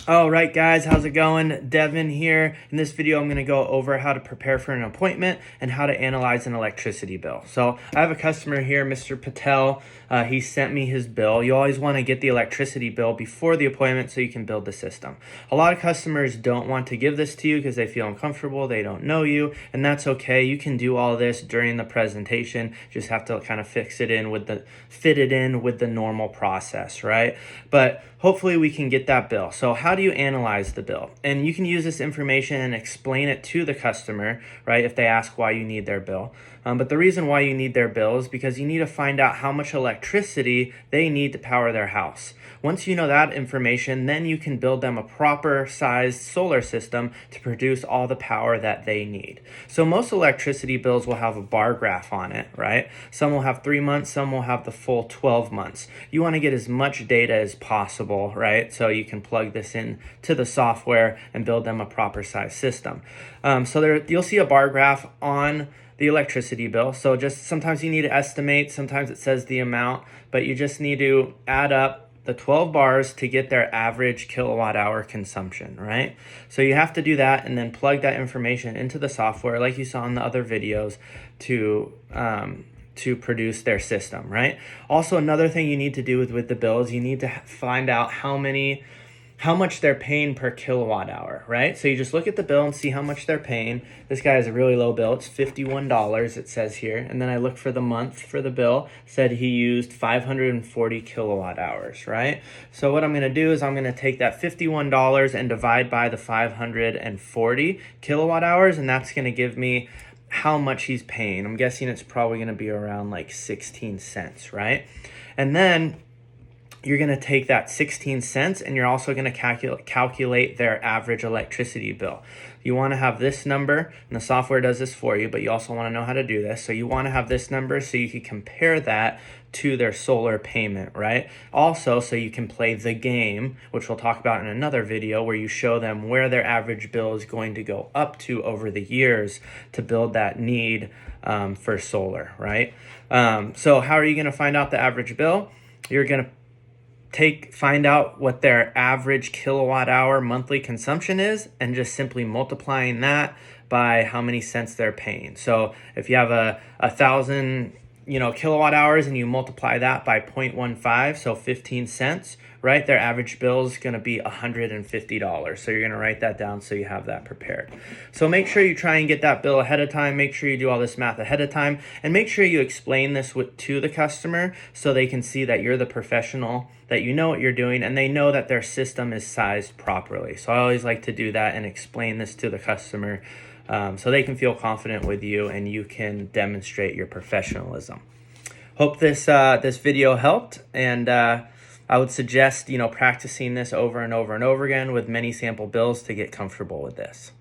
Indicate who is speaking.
Speaker 1: All right, guys, how's it going? Devin here. In this video, I'm going to go over how to prepare for an appointment and how to analyze an electricity bill. So I have a customer here, Mr. Patel. He sent me his bill. You always want to get the electricity bill before the appointment so you can build the system. A lot of customers don't want to give this to you because they feel uncomfortable, they don't know you, and that's okay. You can do all this during the presentation. Just have to kind of fit it in with the normal process, right? But hopefully we can get that bill. So how do you analyze the bill? And you can use this information and explain it to the customer, right, if they ask why you need their bill. But the reason why you need their bill is because you need to find out how much electricity they need to power their house. Once you know that information, then you can build them a proper sized solar system to produce all the power that they need. So most electricity bills will have a bar graph on it, right? Some will have 3 months, some will have the full 12 months. You want to get as much data as possible, right? So you can plug this in to the software and build them a proper size system. So you'll see a bar graph on the electricity bill. So just sometimes you need to estimate, sometimes it says the amount, but you just need to add up the 12 bars to get their average kilowatt hour consumption, right? So you have to do that and then plug that information into the software like you saw in the other videos to produce their system, right? Also, another thing you need to do with the bill is you need to find out how much they're paying per kilowatt hour, right? So you just look at the bill and see how much they're paying. This guy has a really low bill. It's $51, it says here. And then I looked for the month for the bill, said he used 540 kilowatt hours, right? So what I'm gonna do is I'm gonna take that $51 and divide by the 540 kilowatt hours, and that's gonna give me how much he's paying. I'm guessing it's probably gonna be around like 16 cents, right? And then you're going to take that 16 cents and you're also going to calculate their average electricity bill. You want to have this number, and the software does this for you, but you also want to know how to do this. So you want to have this number so you can compare that to their solar payment, right? Also, so you can play the game, which we'll talk about in another video, where you show them where their average bill is going to go up to over the years to build that need for solar, right? So how are you going to find out the average bill? You're going to find out what their average kilowatt hour monthly consumption is and just simply multiplying that by how many cents they're paying. So if you have a 1,000 kilowatt hours and you multiply that by 0.15, so 15 cents, right? Their average bill is going to be $150. So you're going to write that down so you have that prepared. So make sure you try and get that bill ahead of time. Make sure you do all this math ahead of time, and make sure you explain this to the customer so they can see that you're the professional, that you know what you're doing, and they know that their system is sized properly. So I always like to do that and explain this to the customer so they can feel confident with you and you can demonstrate your professionalism. Hope this video helped, and I would suggest practicing this over and over and over again with many sample bills to get comfortable with this.